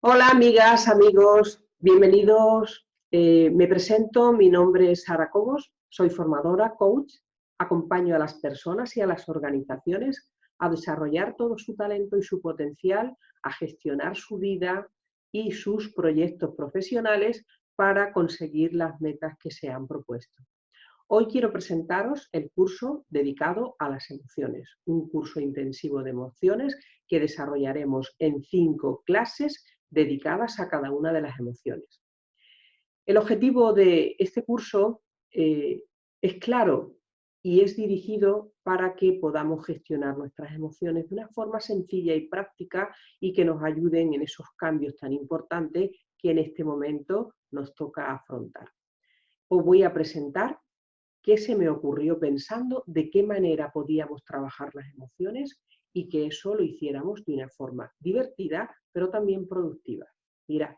Hola amigas, amigos, bienvenidos. Me presento, mi nombre es Sara Cobos, soy formadora, coach, acompaño a las personas y a las organizaciones a desarrollar todo su talento y su potencial, a gestionar su vida y sus proyectos profesionales para conseguir las metas que se han propuesto. Hoy quiero presentaros el curso dedicado a las emociones, un curso intensivo de emociones que desarrollaremos en 5 clases dedicadas a cada una de las emociones. El objetivo de este curso es claro y es dirigido para que podamos gestionar nuestras emociones de una forma sencilla y práctica y que nos ayuden en esos cambios tan importantes que en este momento nos toca afrontar. Os voy a presentar qué se me ocurrió pensando de qué manera podíamos trabajar las emociones y que eso lo hiciéramos de una forma divertida, pero también productiva. Mirad.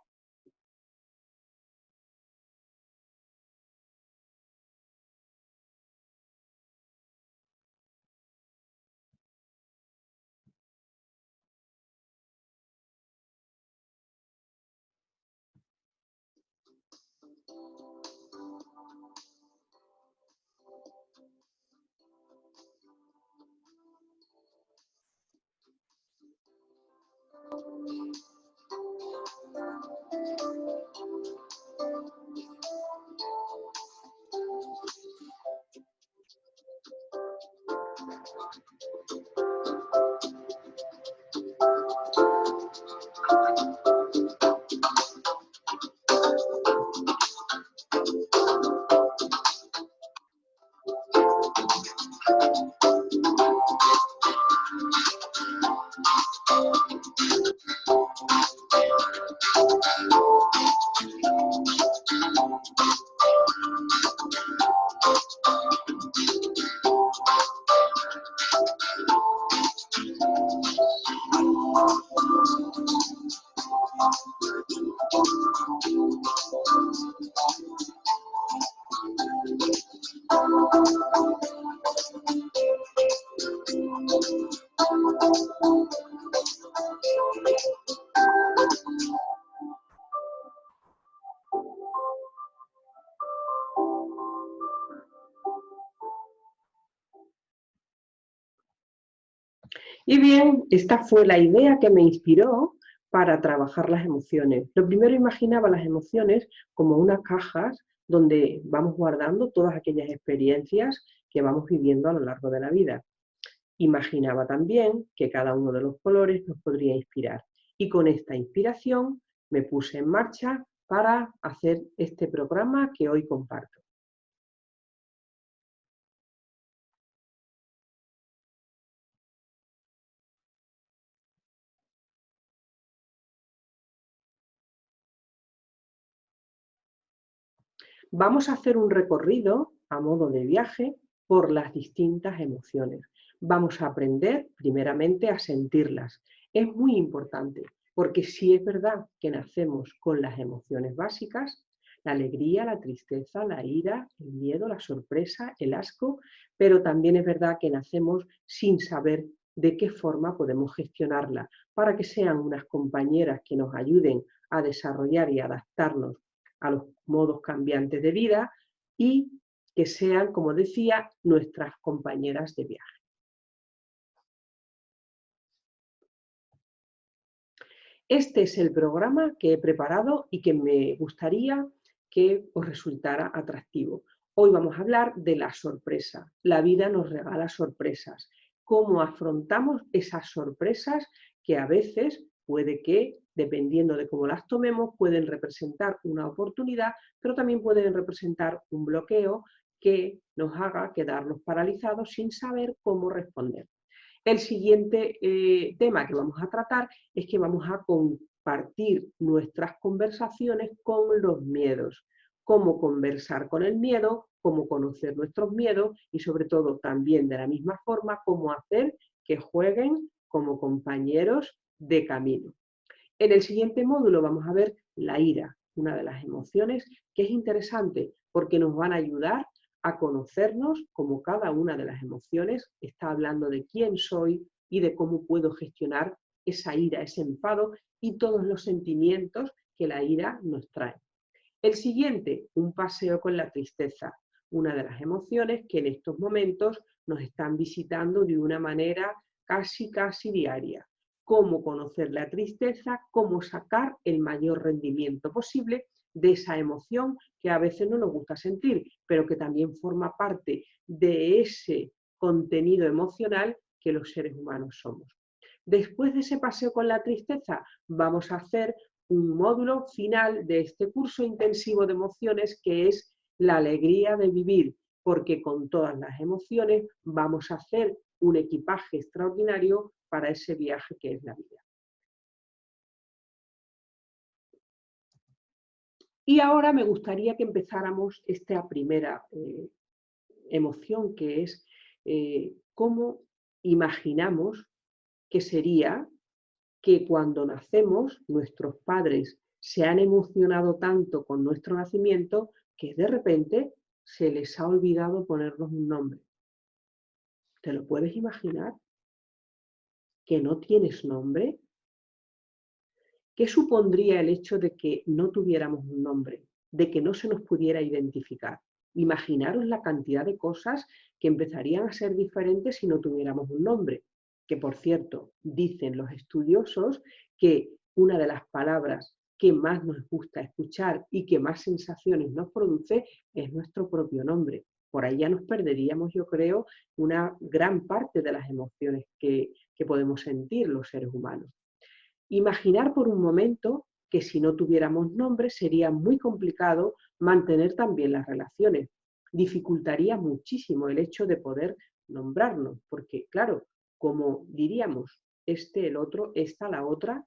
Y bien, esta fue la idea que me inspiró para trabajar las emociones. Lo primero imaginaba las emociones como unas cajas donde vamos guardando todas aquellas experiencias que vamos viviendo a lo largo de la vida. Imaginaba también que cada uno de los colores nos podría inspirar. Y con esta inspiración me puse en marcha para hacer este programa que hoy comparto. Vamos a hacer un recorrido a modo de viaje por las distintas emociones. Vamos a aprender primeramente a sentirlas. Es muy importante porque sí es verdad que nacemos con las emociones básicas, la alegría, la tristeza, la ira, el miedo, la sorpresa, el asco, pero también es verdad que nacemos sin saber de qué forma podemos gestionarla para que sean unas compañeras que nos ayuden a desarrollar y adaptarnos a los modos cambiantes de vida y que sean, como decía, nuestras compañeras de viaje. Este es el programa que he preparado y que me gustaría que os resultara atractivo. Hoy vamos a hablar de la sorpresa. La vida nos regala sorpresas. ¿Cómo afrontamos esas sorpresas que a veces puede que, dependiendo de cómo las tomemos, pueden representar una oportunidad, pero también pueden representar un bloqueo que nos haga quedarnos paralizados sin saber cómo responder? El siguiente tema que vamos a tratar es que vamos a compartir nuestras conversaciones con los miedos. Cómo conversar con el miedo, cómo conocer nuestros miedos y sobre todo también de la misma forma cómo hacer que jueguen como compañeros de camino. En el siguiente módulo vamos a ver la ira, una de las emociones que es interesante porque nos van a ayudar a conocernos como cada una de las emociones está hablando de quién soy y de cómo puedo gestionar esa ira, ese enfado y todos los sentimientos que la ira nos trae. El siguiente, un paseo con la tristeza, una de las emociones que en estos momentos nos están visitando de una manera casi diaria. Cómo conocer la tristeza, cómo sacar el mayor rendimiento posible de esa emoción que a veces no nos gusta sentir, pero que también forma parte de ese contenido emocional que los seres humanos somos. Después de ese paseo con la tristeza, vamos a hacer un módulo final de este curso intensivo de emociones que es la alegría de vivir, porque con todas las emociones vamos a hacer un equipaje extraordinario para ese viaje que es la vida. Y ahora me gustaría que empezáramos esta primera emoción, que es cómo imaginamos que sería que cuando nacemos nuestros padres se han emocionado tanto con nuestro nacimiento que de repente se les ha olvidado ponernos un nombre. ¿Te lo puedes imaginar? ¿Que no tienes nombre? ¿Qué supondría el hecho de que no tuviéramos un nombre? De que no se nos pudiera identificar. Imaginaros la cantidad de cosas que empezarían a ser diferentes si no tuviéramos un nombre. Que, por cierto, dicen los estudiosos que una de las palabras que más nos gusta escuchar y que más sensaciones nos produce es nuestro propio nombre. Por ahí ya nos perderíamos, yo creo, una gran parte de las emociones que podemos sentir los seres humanos. Imaginar por un momento que si no tuviéramos nombre sería muy complicado mantener también las relaciones. Dificultaría muchísimo el hecho de poder nombrarnos, porque claro, como diríamos, este, el otro, esta, la otra,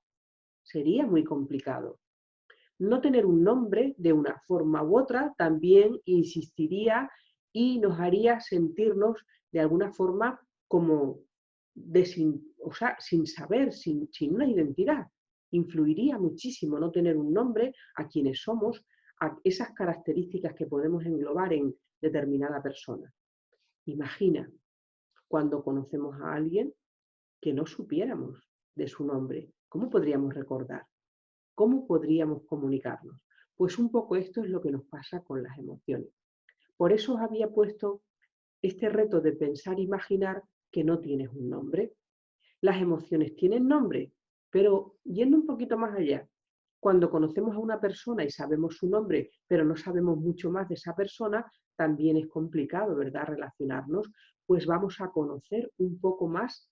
sería muy complicado. No tener un nombre de una forma u otra también insistiría y nos haría sentirnos de alguna forma como sin saber, sin una identidad. Influiría muchísimo no tener un nombre a quienes somos, a esas características que podemos englobar en determinada persona. Imagina cuando conocemos a alguien que no supiéramos de su nombre. ¿Cómo podríamos recordar? ¿Cómo podríamos comunicarnos? Pues un poco esto es lo que nos pasa con las emociones. Por eso os había puesto este reto de pensar e imaginar que no tienes un nombre. Las emociones tienen nombre, pero yendo un poquito más allá, cuando conocemos a una persona y sabemos su nombre, pero no sabemos mucho más de esa persona, también es complicado, ¿verdad?, relacionarnos, pues vamos a conocer un poco más,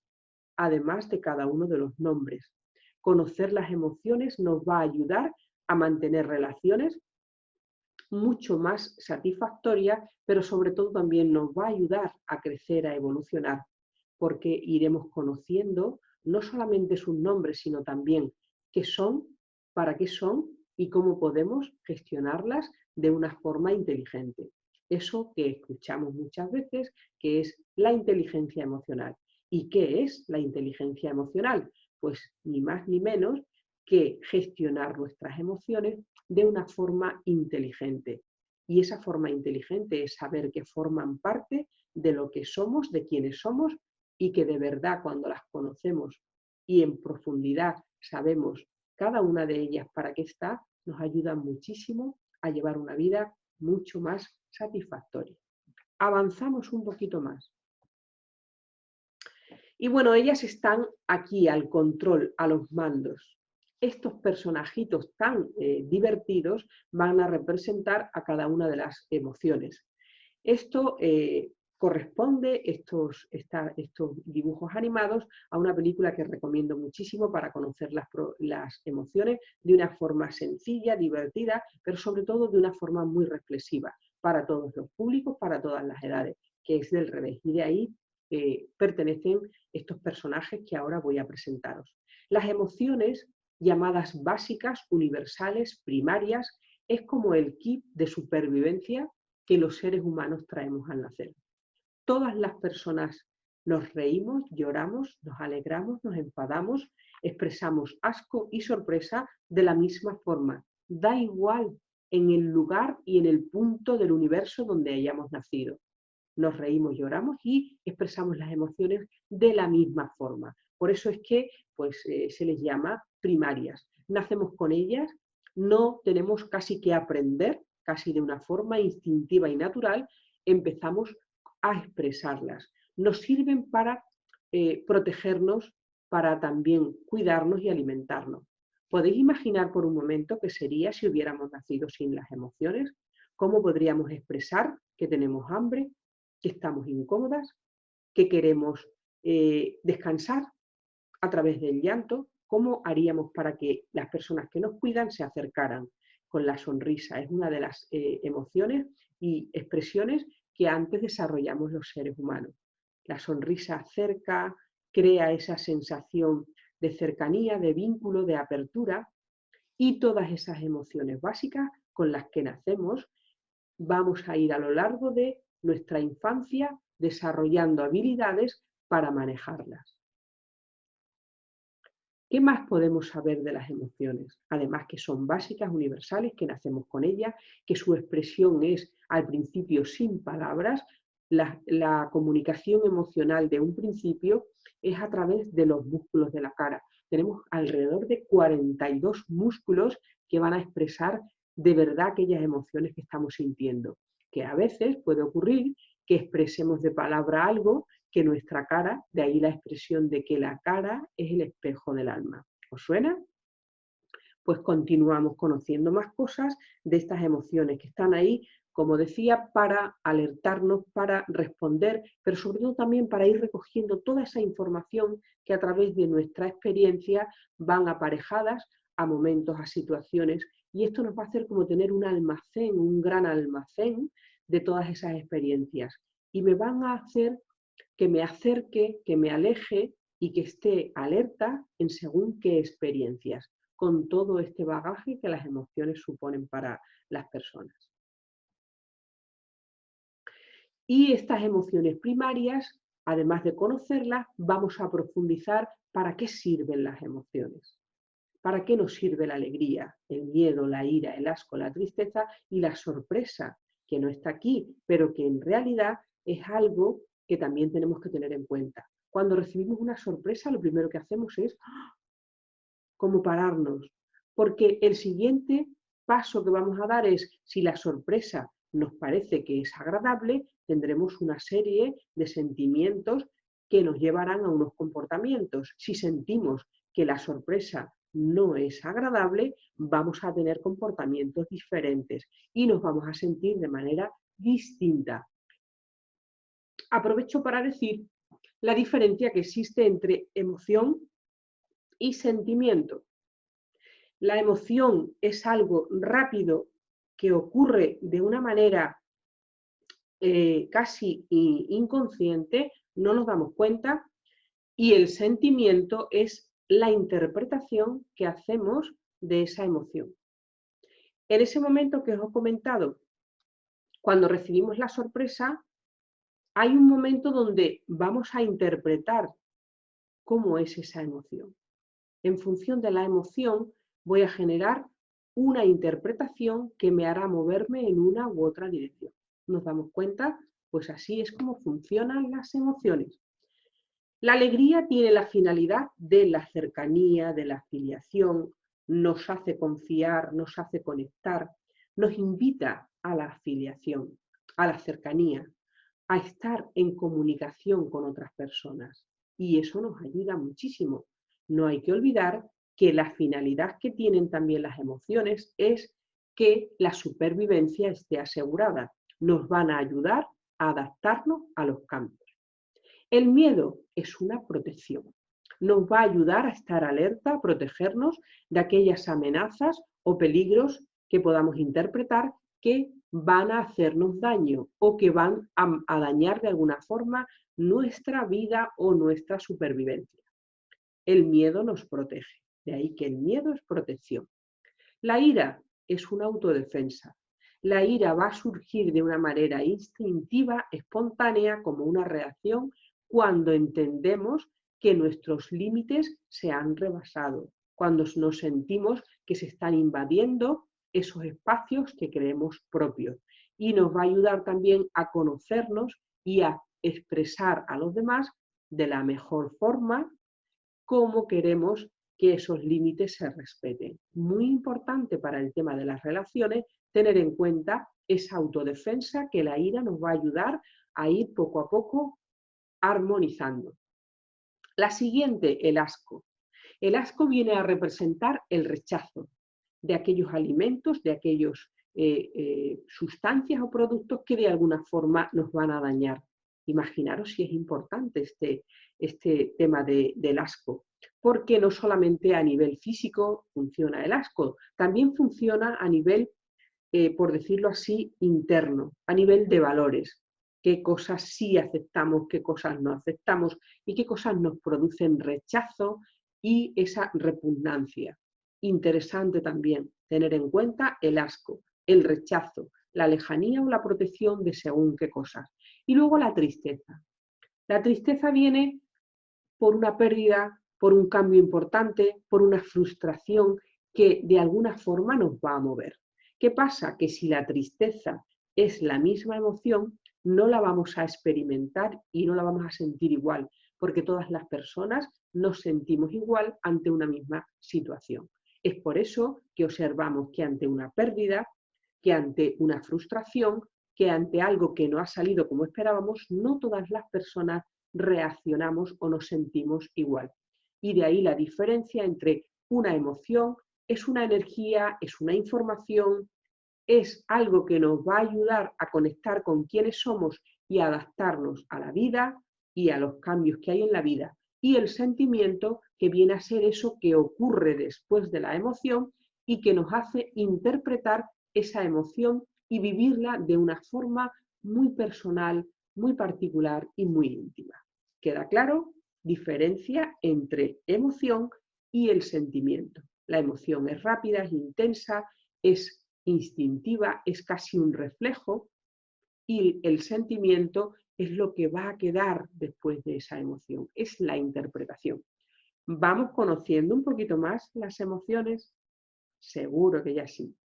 además de cada uno de los nombres. Conocer las emociones nos va a ayudar a mantener relaciones mucho más satisfactorias, pero sobre todo también nos va a ayudar a crecer, a evolucionar, porque iremos conociendo no solamente sus nombres, sino también qué son, para qué son y cómo podemos gestionarlas de una forma inteligente. Eso que escuchamos muchas veces, que es la inteligencia emocional. ¿Y qué es la inteligencia emocional? Pues ni más ni menos que gestionar nuestras emociones de una forma inteligente. Y esa forma inteligente es saber que forman parte de lo que somos, de quienes somos, y que de verdad cuando las conocemos y en profundidad sabemos cada una de ellas para qué está, nos ayudan muchísimo a llevar una vida mucho más satisfactoria. Avanzamos un poquito más. Y bueno, ellas están aquí al control, a los mandos. Estos personajitos tan divertidos van a representar a cada una de las emociones. Esto corresponde, estos dibujos animados, a una película que recomiendo muchísimo para conocer las emociones de una forma sencilla, divertida, pero sobre todo de una forma muy reflexiva para todos los públicos, para todas las edades, que es del revés. Y de ahí pertenecen estos personajes que ahora voy a presentaros. Las emociones llamadas básicas, universales, primarias, es como el kit de supervivencia que los seres humanos traemos al nacer. Todas las personas nos reímos, lloramos, nos alegramos, nos enfadamos, expresamos asco y sorpresa de la misma forma. Da igual en el lugar y en el punto del universo donde hayamos nacido. Nos reímos, lloramos y expresamos las emociones de la misma forma, Por eso es que pues, se les llama primarias. Nacemos con ellas, no tenemos casi que aprender, casi de una forma instintiva y natural, empezamos a expresarlas. Nos sirven para protegernos, para también cuidarnos y alimentarnos. ¿Podéis imaginar por un momento qué sería si hubiéramos nacido sin las emociones? ¿Cómo podríamos expresar que tenemos hambre, que estamos incómodas, que queremos descansar a través del llanto? ¿Cómo haríamos para que las personas que nos cuidan se acercaran con la sonrisa? Es una de las emociones y expresiones que antes desarrollamos los seres humanos. La sonrisa acerca, crea esa sensación de cercanía, de vínculo, de apertura, y todas esas emociones básicas con las que nacemos vamos a ir a lo largo de nuestra infancia desarrollando habilidades para manejarlas. ¿Qué más podemos saber de las emociones? Además que son básicas, universales, que nacemos con ellas, que su expresión es al principio sin palabras. La comunicación emocional de un principio es a través de los músculos de la cara. Tenemos alrededor de 42 músculos que van a expresar de verdad aquellas emociones que estamos sintiendo. Que a veces puede ocurrir que expresemos de palabra algo que nuestra cara, de ahí la expresión de que la cara es el espejo del alma. ¿Os suena? Pues continuamos conociendo más cosas de estas emociones que están ahí, como decía, para alertarnos, para responder, pero sobre todo también para ir recogiendo toda esa información que a través de nuestra experiencia van aparejadas a momentos, a situaciones, y esto nos va a hacer como tener un almacén, un gran almacén de todas esas experiencias, y me van a hacer que me acerque, que me aleje y que esté alerta en según qué experiencias, con todo este bagaje que las emociones suponen para las personas. Y estas emociones primarias, además de conocerlas, vamos a profundizar para qué sirven las emociones. ¿Para qué nos sirve la alegría, el miedo, la ira, el asco, la tristeza y la sorpresa, que no está aquí, pero que en realidad es algo que también tenemos que tener en cuenta? Cuando recibimos una sorpresa, lo primero que hacemos es como pararnos, porque el siguiente paso que vamos a dar es, si la sorpresa nos parece que es agradable, tendremos una serie de sentimientos que nos llevarán a unos comportamientos. Si sentimos que la sorpresa no es agradable, vamos a tener comportamientos diferentes y nos vamos a sentir de manera distinta. Aprovecho para decir la diferencia que existe entre emoción y sentimiento. La emoción es algo rápido que ocurre de una manera casi inconsciente, no nos damos cuenta, y el sentimiento es la interpretación que hacemos de esa emoción. En ese momento que os he comentado, cuando recibimos la sorpresa, hay un momento donde vamos a interpretar cómo es esa emoción. En función de la emoción, voy a generar una interpretación que me hará moverme en una u otra dirección. ¿Nos damos cuenta? Pues así es como funcionan las emociones. La alegría tiene la finalidad de la cercanía, de la afiliación, nos hace confiar, nos hace conectar, nos invita a la afiliación, a la cercanía, a estar en comunicación con otras personas. Y eso nos ayuda muchísimo. No hay que olvidar que la finalidad que tienen también las emociones es que la supervivencia esté asegurada. Nos van a ayudar a adaptarnos a los cambios. El miedo es una protección. Nos va a ayudar a estar alerta, a protegernos de aquellas amenazas o peligros que podamos interpretar que van a hacernos daño o que van a dañar de alguna forma nuestra vida o nuestra supervivencia. El miedo nos protege, de ahí que el miedo es protección. La ira es una autodefensa. La ira va a surgir de una manera instintiva, espontánea, como una reacción cuando entendemos que nuestros límites se han rebasado, cuando nos sentimos que se están invadiendo esos espacios que creemos propios. Y nos va a ayudar también a conocernos y a expresar a los demás de la mejor forma cómo queremos que esos límites se respeten. Muy importante para el tema de las relaciones tener en cuenta esa autodefensa, que la ira nos va a ayudar a ir poco a poco armonizando. La siguiente, el asco. El asco viene a representar el rechazo de aquellos alimentos, de aquellas sustancias o productos que de alguna forma nos van a dañar. Imaginaros si es importante este tema del asco, porque no solamente a nivel físico funciona el asco, también funciona a nivel, por decirlo así, interno, a nivel de valores. Qué cosas sí aceptamos, qué cosas no aceptamos y qué cosas nos producen rechazo y esa repugnancia. Interesante también tener en cuenta el asco, el rechazo, la lejanía o la protección de según qué cosas. Y luego la tristeza. La tristeza viene por una pérdida, por un cambio importante, por una frustración que de alguna forma nos va a mover. ¿Qué pasa? Que si la tristeza es la misma emoción, no la vamos a experimentar y no la vamos a sentir igual, porque todas las personas nos sentimos igual ante una misma situación. Es por eso que observamos que ante una pérdida, que ante una frustración, que ante algo que no ha salido como esperábamos, no todas las personas reaccionamos o nos sentimos igual. Y de ahí la diferencia entre una emoción, es una energía, es una información, es algo que nos va a ayudar a conectar con quiénes somos y a adaptarnos a la vida y a los cambios que hay en la vida. Y el sentimiento, que viene a ser eso que ocurre después de la emoción y que nos hace interpretar esa emoción y vivirla de una forma muy personal, muy particular y muy íntima. ¿Queda claro? Diferencia entre emoción y el sentimiento. La emoción es rápida, es intensa, es instintiva, es casi un reflejo, y el sentimiento es lo que va a quedar después de esa emoción, es la interpretación. ¿Vamos conociendo un poquito más las emociones? Seguro que ya sí.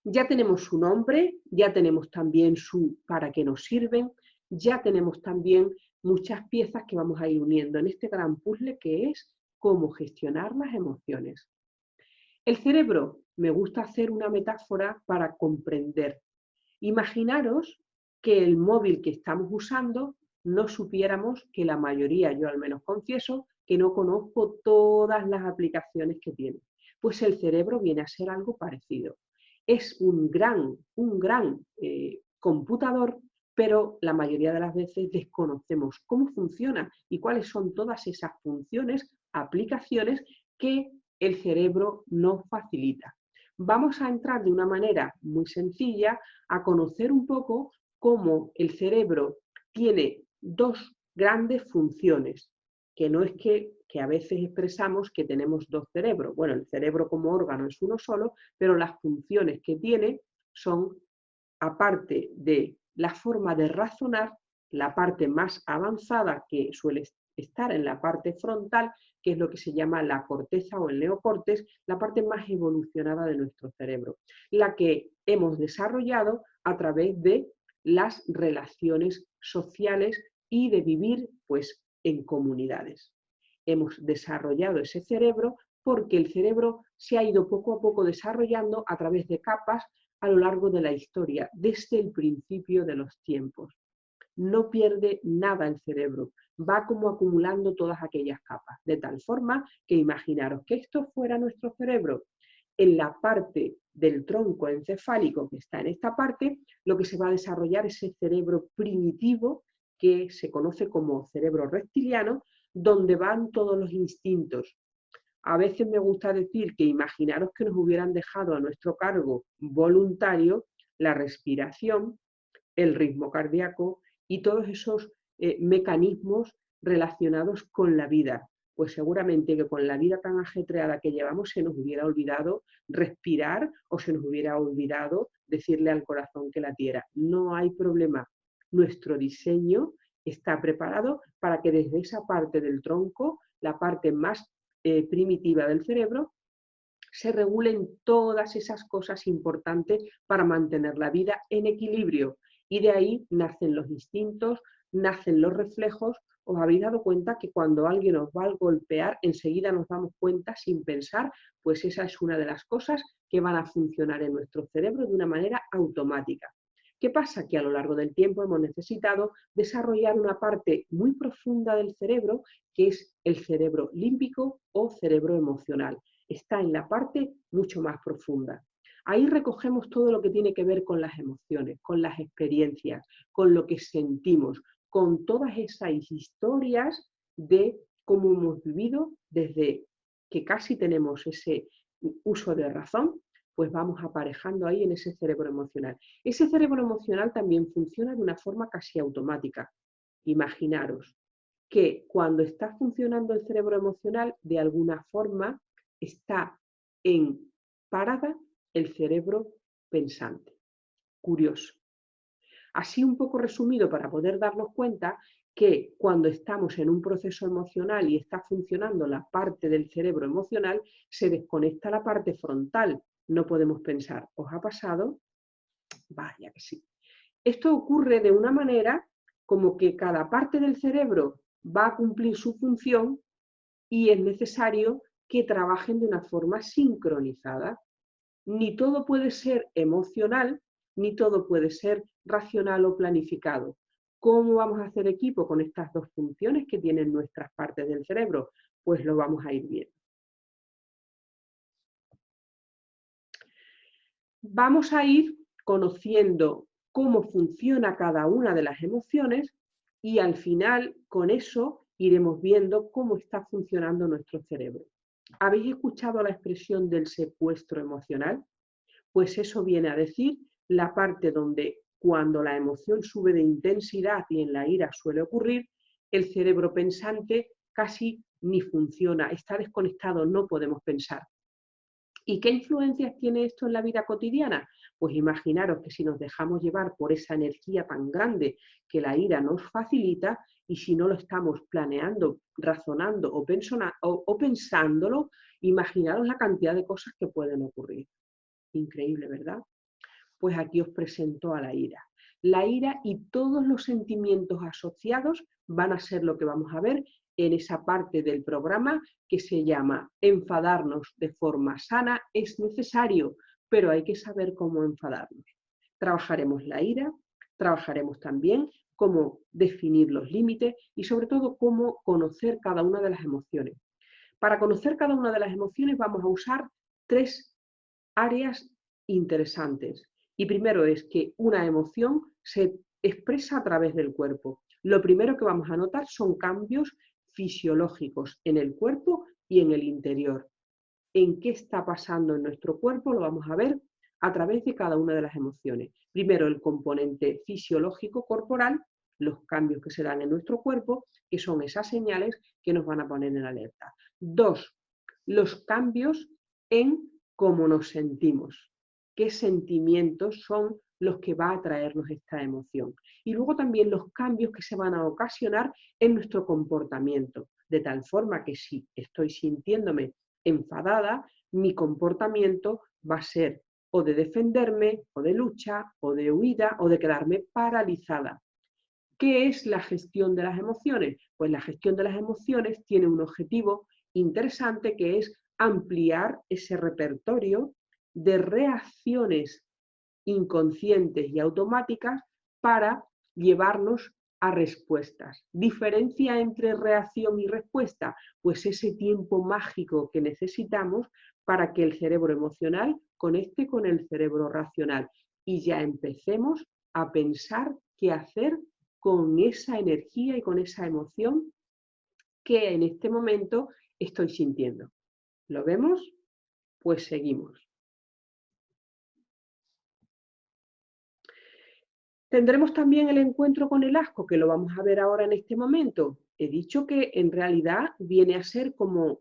Ya tenemos su nombre, ya tenemos también su para qué nos sirven, ya tenemos también muchas piezas que vamos a ir uniendo en este gran puzzle que es cómo gestionar las emociones. El cerebro, me gusta hacer una metáfora para comprender. Imaginaros que el móvil que estamos usando no supiéramos que la mayoría, yo al menos confieso, que no conozco todas las aplicaciones que tiene. Pues el cerebro viene a ser algo parecido. Es un gran computador, pero la mayoría de las veces desconocemos cómo funciona y cuáles son todas esas funciones, aplicaciones que el cerebro nos facilita. Vamos a entrar de una manera muy sencilla a conocer un poco cómo el cerebro tiene dos grandes funciones, que no es que a veces expresamos que tenemos dos cerebros. Bueno, el cerebro como órgano es uno solo, pero las funciones que tiene son, aparte de la forma de razonar, la parte más avanzada que suele estar en la parte frontal, que es lo que se llama la corteza o el neocórtex, la parte más evolucionada de nuestro cerebro, la que hemos desarrollado a través de las relaciones sociales y de vivir pues en comunidades. Hemos desarrollado ese cerebro porque el cerebro se ha ido poco a poco desarrollando a través de capas a lo largo de la historia, desde el principio de los tiempos. No pierde nada el cerebro, va como acumulando todas aquellas capas, de tal forma que imaginaros que esto fuera nuestro cerebro. En la parte del tronco encefálico que está en esta parte, lo que se va a desarrollar es el cerebro primitivo, que se conoce como cerebro reptiliano, donde van todos los instintos. A veces me gusta decir que imaginaros que nos hubieran dejado a nuestro cargo voluntario la respiración, el ritmo cardíaco y todos esos mecanismos relacionados con la vida. Pues seguramente que con la vida tan ajetreada que llevamos se nos hubiera olvidado respirar o se nos hubiera olvidado decirle al corazón que latiera. No hay problema. Nuestro diseño está preparado para que desde esa parte del tronco, la parte más primitiva del cerebro, se regulen todas esas cosas importantes para mantener la vida en equilibrio. Y de ahí nacen los instintos, nacen los reflejos os habéis dado cuenta que cuando alguien os va a golpear, enseguida nos damos cuenta sin pensar, pues esa es una de las cosas que van a funcionar en nuestro cerebro de una manera automática. ¿Qué pasa? Que a lo largo del tiempo hemos necesitado desarrollar una parte muy profunda del cerebro, que es el cerebro límbico o cerebro emocional. Está en la parte mucho más profunda. Ahí recogemos todo lo que tiene que ver con las emociones, con las experiencias, con lo que sentimos, con todas esas historias de cómo hemos vivido desde que casi tenemos ese uso de razón, pues vamos aparejando ahí en ese cerebro emocional. Ese cerebro emocional también funciona de una forma casi automática. Imaginaros que cuando está funcionando el cerebro emocional, de alguna forma está en parada el cerebro pensante. Curioso. Así un poco resumido para poder darnos cuenta que cuando estamos en un proceso emocional y está funcionando la parte del cerebro emocional, se desconecta la parte frontal. No podemos pensar, ¿os ha pasado? Vaya que sí. Esto ocurre de una manera como que cada parte del cerebro va a cumplir su función y es necesario que trabajen de una forma sincronizada. Ni todo puede ser emocional, ni todo puede ser racional o planificado. ¿Cómo vamos a hacer equipo con estas dos funciones que tienen nuestras partes del cerebro? Pues lo vamos a ir viendo. Vamos a ir conociendo cómo funciona cada una de las emociones y al final con eso iremos viendo cómo está funcionando nuestro cerebro. ¿Habéis escuchado la expresión del secuestro emocional? Pues eso viene a decir la parte donde cuando la emoción sube de intensidad y en la ira suele ocurrir, el cerebro pensante casi ni funciona, está desconectado, no podemos pensar. ¿Y qué influencias tiene esto en la vida cotidiana? Pues imaginaros que si nos dejamos llevar por esa energía tan grande que la ira nos facilita y si no lo estamos planeando, razonando o pensándolo, imaginaros la cantidad de cosas que pueden ocurrir. Increíble, ¿verdad? Pues aquí os presento a la ira. La ira y todos los sentimientos asociados van a ser lo que vamos a ver en esa parte del programa que se llama enfadarnos de forma sana es necesario, pero hay que saber cómo enfadarnos. Trabajaremos la ira, trabajaremos también cómo definir los límites y sobre todo cómo conocer cada una de las emociones. Para conocer cada una de las emociones vamos a usar 3 áreas interesantes. Y primero es que una emoción se expresa a través del cuerpo. Lo primero que vamos a notar son cambios fisiológicos en el cuerpo y en el interior. ¿En qué está pasando en nuestro cuerpo? Lo vamos a ver a través de cada una de las emociones. Primero, el componente fisiológico corporal, los cambios que se dan en nuestro cuerpo, que son esas señales que nos van a poner en alerta. 2, los cambios en cómo nos sentimos, qué sentimientos son los que va a traernos esta emoción. Y luego también los cambios que se van a ocasionar en nuestro comportamiento, de tal forma que si estoy sintiéndome enfadada, mi comportamiento va a ser o de defenderme, o de lucha, o de huida, o de quedarme paralizada. ¿Qué es la gestión de las emociones? Pues la gestión de las emociones tiene un objetivo interesante que es ampliar ese repertorio de reacciones inconscientes y automáticas para llevarnos a respuestas. ¿Diferencia entre reacción y respuesta? Pues ese tiempo mágico que necesitamos para que el cerebro emocional conecte con el cerebro racional y ya empecemos a pensar qué hacer con esa energía y con esa emoción que en este momento estoy sintiendo. ¿Lo vemos? Pues seguimos. Tendremos también el encuentro con el asco, que lo vamos a ver ahora en este momento. He dicho que en realidad viene a ser como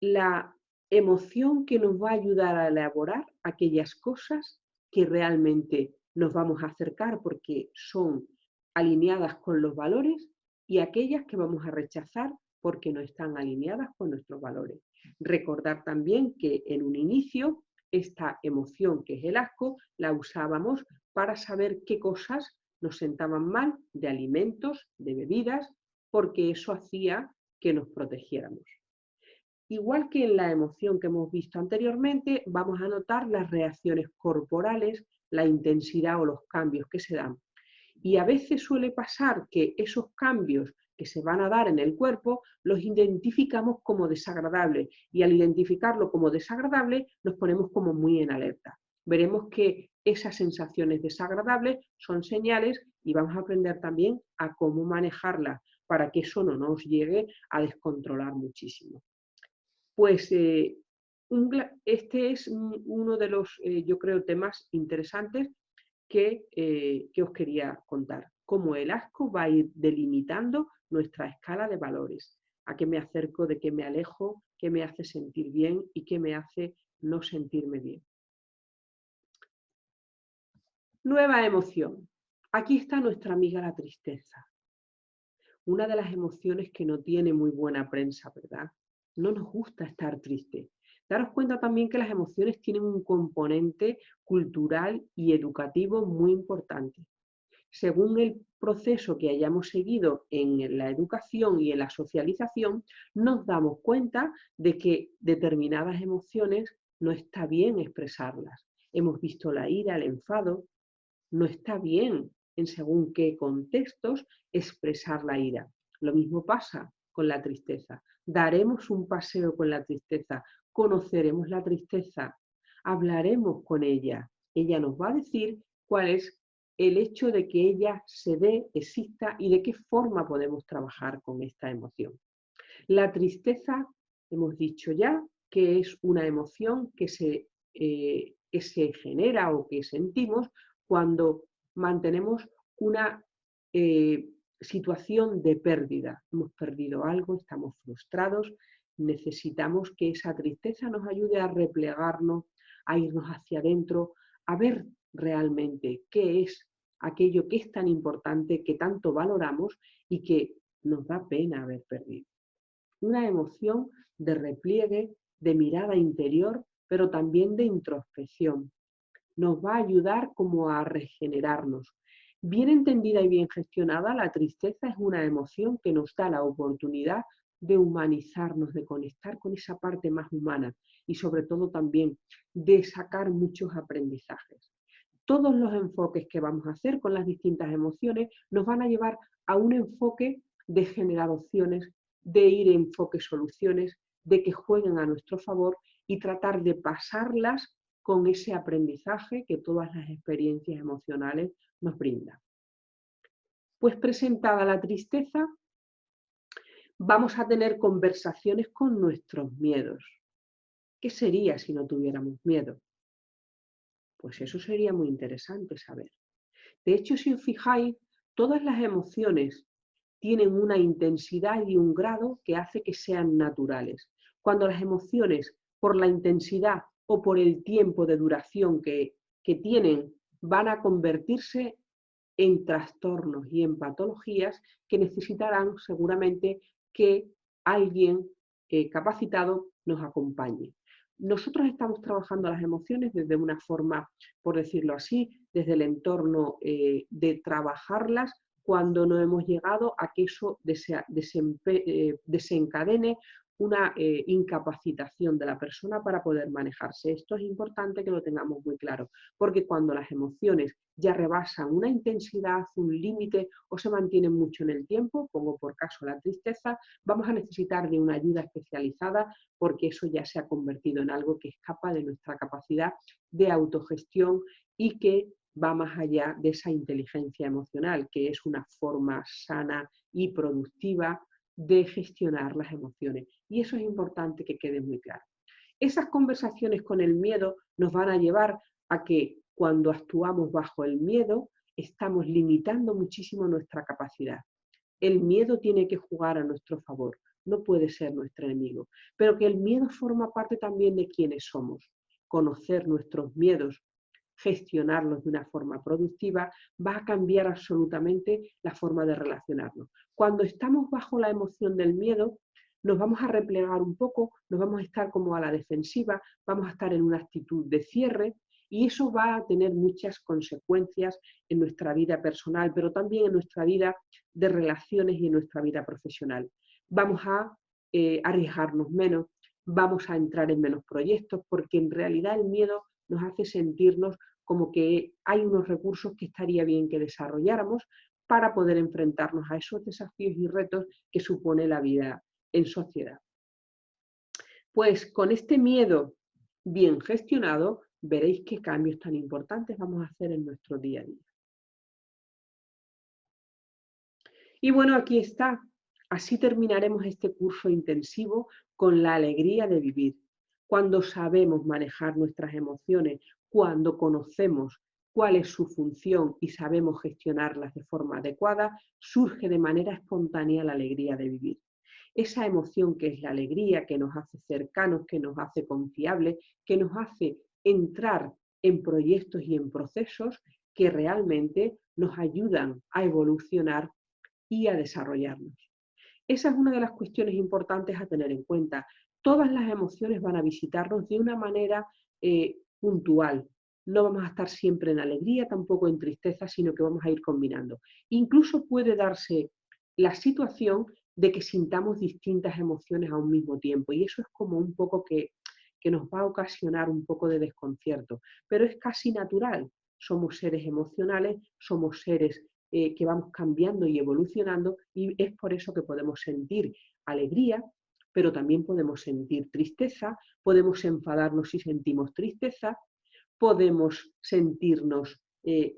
la emoción que nos va a ayudar a elaborar aquellas cosas que realmente nos vamos a acercar porque son alineadas con los valores y aquellas que vamos a rechazar porque no están alineadas con nuestros valores. Recordar también que en un inicio esta emoción que es el asco la usábamos para saber qué cosas nos sentaban mal de alimentos, de bebidas porque eso hacía que nos protegiéramos. Igual que en la emoción que hemos visto anteriormente, vamos a notar las reacciones corporales, la intensidad o los cambios que se dan. Y a veces suele pasar que esos cambios que se van a dar en el cuerpo los identificamos como desagradables y al identificarlo como desagradable nos ponemos como muy en alerta. Veremos que esas sensaciones desagradables son señales y vamos a aprender también a cómo manejarlas para que eso no nos llegue a descontrolar muchísimo. Pues este es uno de los, yo creo, temas interesantes que os quería contar. Cómo el asco va a ir delimitando nuestra escala de valores. A qué me acerco, de qué me alejo, qué me hace sentir bien y qué me hace no sentirme bien. Nueva emoción. Aquí está nuestra amiga la tristeza. Una de las emociones que no tiene muy buena prensa, ¿verdad? No nos gusta estar tristes. Daros cuenta también que las emociones tienen un componente cultural y educativo muy importante. Según el proceso que hayamos seguido en la educación y en la socialización, nos damos cuenta de que determinadas emociones no está bien expresarlas. Hemos visto la ira, el enfado, no está bien en según qué contextos expresar la ira. Lo mismo pasa con la tristeza. Daremos un paseo con la tristeza, conoceremos la tristeza, hablaremos con ella. Ella nos va a decir cuál es el hecho de que ella se dé, exista y de qué forma podemos trabajar con esta emoción. La tristeza, hemos dicho ya, que es una emoción que se genera o que sentimos cuando mantenemos una situación de pérdida. Hemos perdido algo, estamos frustrados, necesitamos que esa tristeza nos ayude a replegarnos, a irnos hacia adentro, a ver realmente qué es aquello que es tan importante, que tanto valoramos y que nos da pena haber perdido. Una emoción de repliegue, de mirada interior, pero también de introspección. Nos va a ayudar como a regenerarnos. Bien entendida y bien gestionada, la tristeza es una emoción que nos da la oportunidad de humanizarnos, de conectar con esa parte más humana y sobre todo también de sacar muchos aprendizajes. Todos los enfoques que vamos a hacer con las distintas emociones nos van a llevar a un enfoque de generar opciones, de ir en enfoque soluciones, de que jueguen a nuestro favor y tratar de pasarlas con ese aprendizaje que todas las experiencias emocionales nos brindan. Pues presentada la tristeza, vamos a tener conversaciones con nuestros miedos. ¿Qué sería si no tuviéramos miedo? Pues eso sería muy interesante saber. De hecho, si os fijáis, todas las emociones tienen una intensidad y un grado que hace que sean naturales. Cuando las emociones, por la intensidad o por el tiempo de duración que tienen, van a convertirse en trastornos y en patologías que necesitarán seguramente que alguien capacitado nos acompañe. Nosotros estamos trabajando las emociones desde una forma, por decirlo así, desde el entorno de trabajarlas cuando no hemos llegado a que eso desencadene una incapacitación de la persona para poder manejarse. Esto es importante que lo tengamos muy claro, porque cuando las emociones ya rebasan una intensidad, un límite o se mantienen mucho en el tiempo, pongo por caso la tristeza, vamos a necesitar de una ayuda especializada porque eso ya se ha convertido en algo que escapa de nuestra capacidad de autogestión y que va más allá de esa inteligencia emocional, que es una forma sana y productiva de gestionar las emociones. Y eso es importante que quede muy claro. Esas conversaciones con el miedo nos van a llevar a que cuando actuamos bajo el miedo estamos limitando muchísimo nuestra capacidad. El miedo tiene que jugar a nuestro favor, no puede ser nuestro enemigo, pero que el miedo forma parte también de quienes somos. Conocer nuestros miedos, gestionarlos de una forma productiva, va a cambiar absolutamente la forma de relacionarnos. Cuando estamos bajo la emoción del miedo, nos vamos a replegar un poco, nos vamos a estar como a la defensiva, vamos a estar en una actitud de cierre Y eso va a tener muchas consecuencias en nuestra vida personal, pero también en nuestra vida de relaciones y en nuestra vida profesional. Vamos a arriesgarnos menos, vamos a entrar en menos proyectos, porque en realidad el miedo nos hace sentirnos como que hay unos recursos que estaría bien que desarrolláramos para poder enfrentarnos a esos desafíos y retos que supone la vida en sociedad. Pues con este miedo bien gestionado, veréis qué cambios tan importantes vamos a hacer en nuestro día a día. Y bueno, aquí está. Así terminaremos este curso intensivo con la alegría de vivir. Cuando sabemos manejar nuestras emociones, cuando conocemos cuál es su función y sabemos gestionarlas de forma adecuada, surge de manera espontánea la alegría de vivir. Esa emoción que es la alegría, que nos hace cercanos, que nos hace confiables, que nos hace entrar en proyectos y en procesos que realmente nos ayudan a evolucionar y a desarrollarnos. Esa es una de las cuestiones importantes a tener en cuenta. Todas las emociones van a visitarnos de una manera puntual. No vamos a estar siempre en alegría, tampoco en tristeza, sino que vamos a ir combinando. Incluso puede darse la situación de que sintamos distintas emociones a un mismo tiempo, y eso es como un poco que nos va a ocasionar un poco de desconcierto, pero es casi natural. Somos seres emocionales, somos seres que vamos cambiando y evolucionando, y es por eso que podemos sentir alegría, pero también podemos sentir tristeza, podemos enfadarnos si sentimos tristeza, podemos sentirnos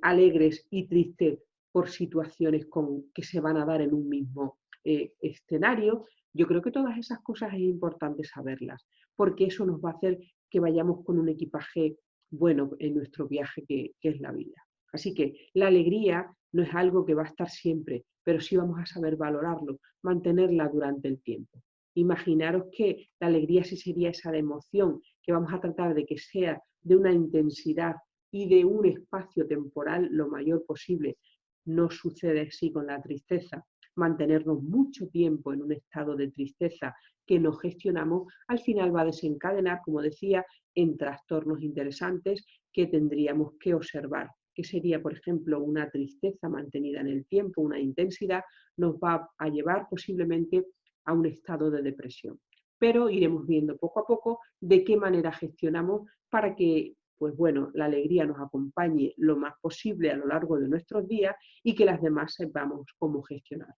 alegres y tristes por situaciones que se van a dar en un mismo escenario. Yo creo que todas esas cosas es importante saberlas, porque eso nos va a hacer que vayamos con un equipaje bueno en nuestro viaje que es la vida. Así que la alegría no es algo que va a estar siempre, pero sí vamos a saber valorarlo, mantenerla durante el tiempo. Imaginaros que la alegría sí sería esa emoción que vamos a tratar de que sea de una intensidad y de un espacio temporal lo mayor posible. No sucede así con la tristeza. Mantenernos mucho tiempo en un estado de tristeza que no gestionamos, al final va a desencadenar, como decía, en trastornos interesantes que tendríamos que observar, que sería, por ejemplo, una tristeza mantenida en el tiempo, una intensidad, nos va a llevar posiblemente a un estado de depresión. Pero iremos viendo poco a poco de qué manera gestionamos para que, pues bueno, la alegría nos acompañe lo más posible a lo largo de nuestros días y que las demás sepamos cómo gestionarla.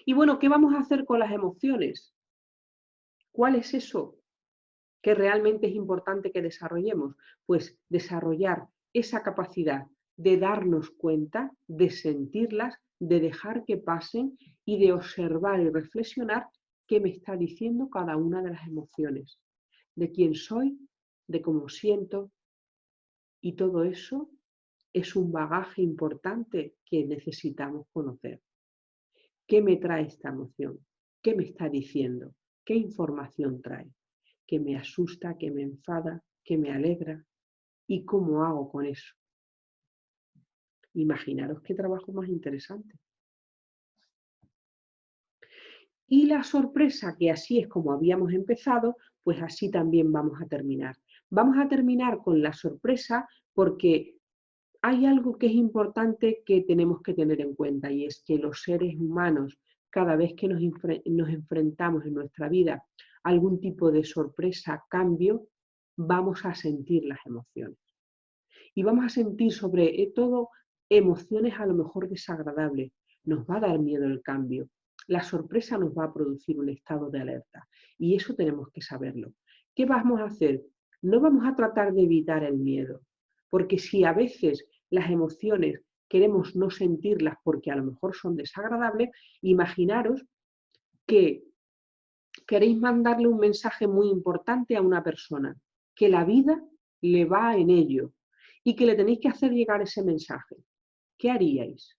Y bueno, ¿qué vamos a hacer con las emociones? ¿Cuál es eso que realmente es importante que desarrollemos? Pues desarrollar esa capacidad de darnos cuenta, de sentirlas, de dejar que pasen y de observar y reflexionar qué me está diciendo cada una de las emociones, de quién soy, de cómo siento, y todo eso es un bagaje importante que necesitamos conocer. ¿Qué me trae esta emoción? ¿Qué me está diciendo? ¿Qué información trae? ¿Qué me asusta? ¿Qué me enfada? ¿Qué me alegra? ¿Y cómo hago con eso? Imaginaros qué trabajo más interesante. Y la sorpresa, que así es como habíamos empezado, pues así también vamos a terminar. Vamos a terminar con la sorpresa porque hay algo que es importante que tenemos que tener en cuenta, y es que los seres humanos, cada vez que nos enfrentamos en nuestra vida a algún tipo de sorpresa, cambio, vamos a sentir las emociones. Y vamos a sentir sobre todo emociones a lo mejor desagradables. Nos va a dar miedo el cambio. La sorpresa nos va a producir un estado de alerta, y eso tenemos que saberlo. ¿Qué vamos a hacer? No vamos a tratar de evitar el miedo, porque si a veces las emociones queremos no sentirlas porque a lo mejor son desagradables, imaginaros que queréis mandarle un mensaje muy importante a una persona, que la vida le va en ello y que le tenéis que hacer llegar ese mensaje. ¿Qué haríais?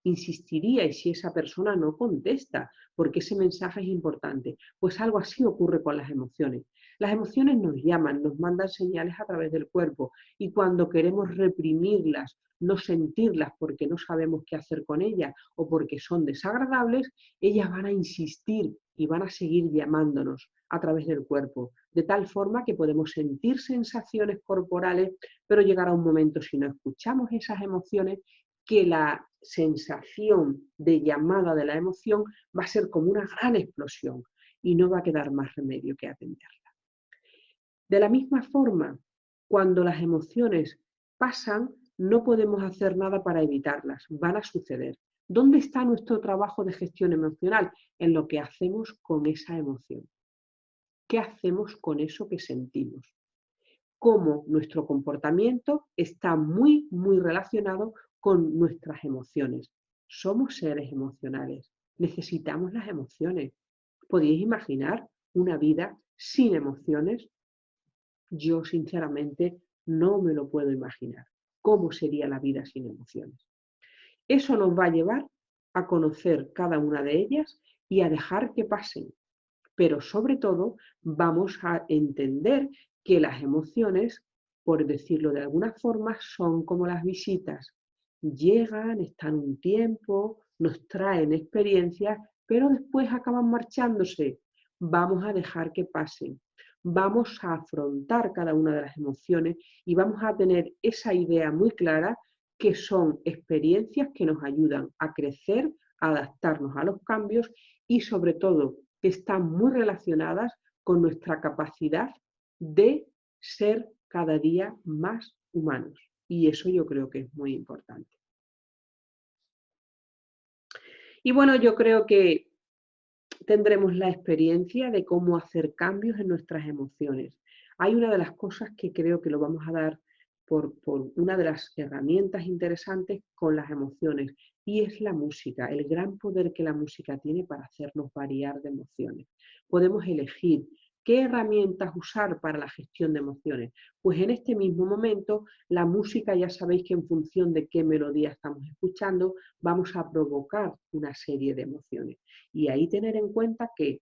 insistiría, ¿y si esa persona no contesta? Porque ese mensaje es importante. Pues algo así ocurre con las emociones. Las emociones nos llaman, nos mandan señales a través del cuerpo y cuando queremos reprimirlas, no sentirlas porque no sabemos qué hacer con ellas o porque son desagradables, ellas van a insistir y van a seguir llamándonos a través del cuerpo, de tal forma que podemos sentir sensaciones corporales, pero llegará un momento, si no escuchamos esas emociones, que la sensación de llamada de la emoción va a ser como una gran explosión y no va a quedar más remedio que atenderla. De la misma forma, cuando las emociones pasan, no podemos hacer nada para evitarlas, van a suceder. ¿Dónde está nuestro trabajo de gestión emocional? En lo que hacemos con esa emoción. ¿Qué hacemos con eso que sentimos? Cómo nuestro comportamiento está muy relacionado con nuestras emociones. Somos seres emocionales, necesitamos las emociones. ¿Podéis imaginar una vida sin emociones? Yo sinceramente no me lo puedo imaginar. ¿Cómo sería la vida sin emociones? Eso nos va a llevar a conocer cada una de ellas y a dejar que pasen. Pero sobre todo vamos a entender que las emociones, por decirlo de alguna forma, son como las visitas. Llegan, están un tiempo, nos traen experiencias, pero después acaban marchándose. Vamos a dejar que pasen. Vamos a afrontar cada una de las emociones y vamos a tener esa idea muy clara que son experiencias que nos ayudan a crecer, a adaptarnos a los cambios y sobre todo que están muy relacionadas con nuestra capacidad de ser cada día más humanos. Y eso yo creo que es muy importante. Y bueno, yo creo que tendremos la experiencia de cómo hacer cambios en nuestras emociones. Hay una de las cosas que creo que lo vamos a dar por una de las herramientas interesantes con las emociones, y es la música, el gran poder que la música tiene para hacernos variar de emociones. Podemos elegir qué herramientas usar para la gestión de emociones. Pues en este mismo momento, la música, ya sabéis que en función de qué melodía estamos escuchando, vamos a provocar una serie de emociones. Y ahí tener en cuenta que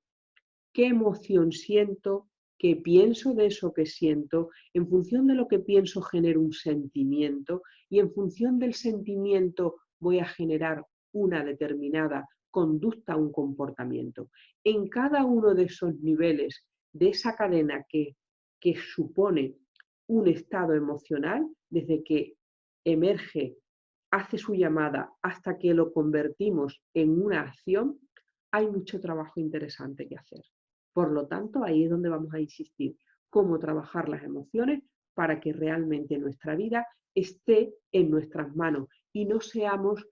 qué emoción siento, qué pienso de eso que siento, en función de lo que pienso genero un sentimiento y en función del sentimiento voy a generar una determinada conducta, un comportamiento. En cada uno de esos niveles de esa cadena que supone un estado emocional, desde que emerge, hace su llamada hasta que lo convertimos en una acción, hay mucho trabajo interesante que hacer. Por lo tanto, ahí es donde vamos a insistir, cómo trabajar las emociones para que realmente nuestra vida esté en nuestras manos y no seamos,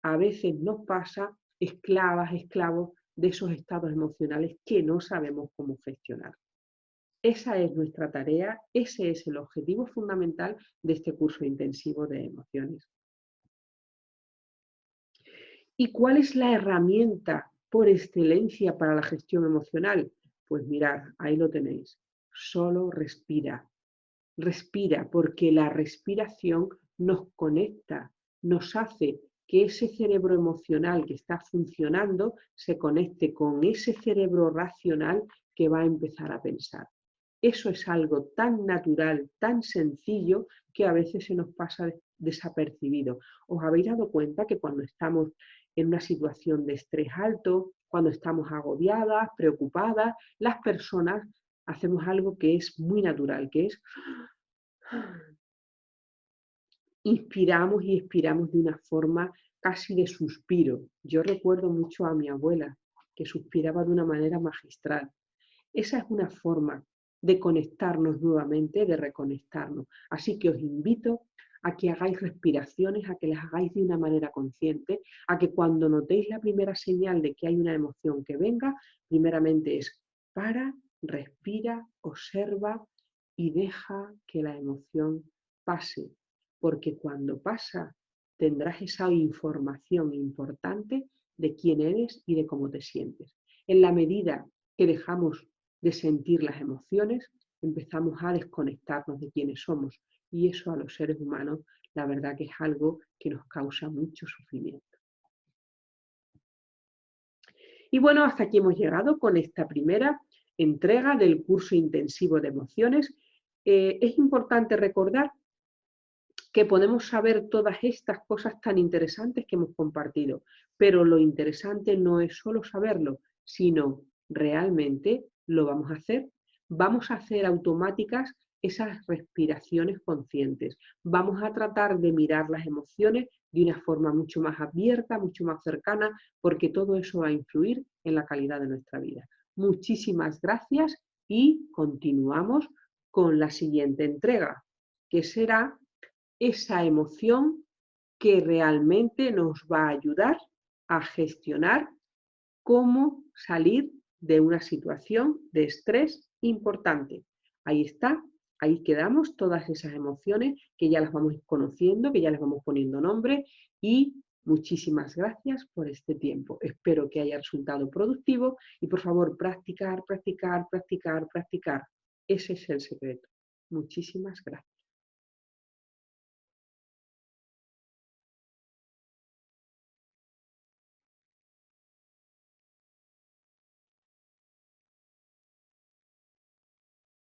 a veces nos pasa, esclavos de esos estados emocionales que no sabemos cómo gestionar. Esa es nuestra tarea, ese es el objetivo fundamental de este curso intensivo de emociones. ¿Y cuál es la herramienta por excelencia para la gestión emocional? Pues mirad, ahí lo tenéis. Solo respira. Respira, porque la respiración nos conecta, nos hace que ese cerebro emocional que está funcionando se conecte con ese cerebro racional que va a empezar a pensar. Eso es algo tan natural, tan sencillo, que a veces se nos pasa desapercibido. ¿Os habéis dado cuenta que cuando estamos en una situación de estrés alto, cuando estamos agobiadas, preocupadas, las personas hacemos algo que es muy natural, que es inspiramos y expiramos de una forma casi de suspiro? Yo recuerdo mucho a mi abuela, que suspiraba de una manera magistral. Esa es una forma de conectarnos nuevamente, de reconectarnos. Así que os invito a que hagáis respiraciones, a que las hagáis de una manera consciente, a que cuando notéis la primera señal de que hay una emoción que venga, primeramente es para, respira, observa y deja que la emoción pase. Porque cuando pasa tendrás esa información importante de quién eres y de cómo te sientes. En la medida que dejamos de sentir las emociones, empezamos a desconectarnos de quiénes somos. Y eso a los seres humanos, la verdad que es algo que nos causa mucho sufrimiento. Y bueno, hasta aquí hemos llegado con esta primera entrega del curso intensivo de emociones. Es importante recordar que podemos saber todas estas cosas tan interesantes que hemos compartido, pero lo interesante no es solo saberlo, sino realmente lo vamos a hacer. Vamos a hacer automáticas esas respiraciones conscientes. Vamos a tratar de mirar las emociones de una forma mucho más abierta, mucho más cercana, porque todo eso va a influir en la calidad de nuestra vida. Muchísimas gracias y continuamos con la siguiente entrega, que será esa emoción que realmente nos va a ayudar a gestionar cómo salir de una situación de estrés importante. Ahí está, ahí quedamos todas esas emociones que ya las vamos conociendo, que ya les vamos poniendo nombre y muchísimas gracias por este tiempo. Espero que haya resultado productivo y por favor practicar, practicar, practicar, practicar. Ese es el secreto. Muchísimas gracias.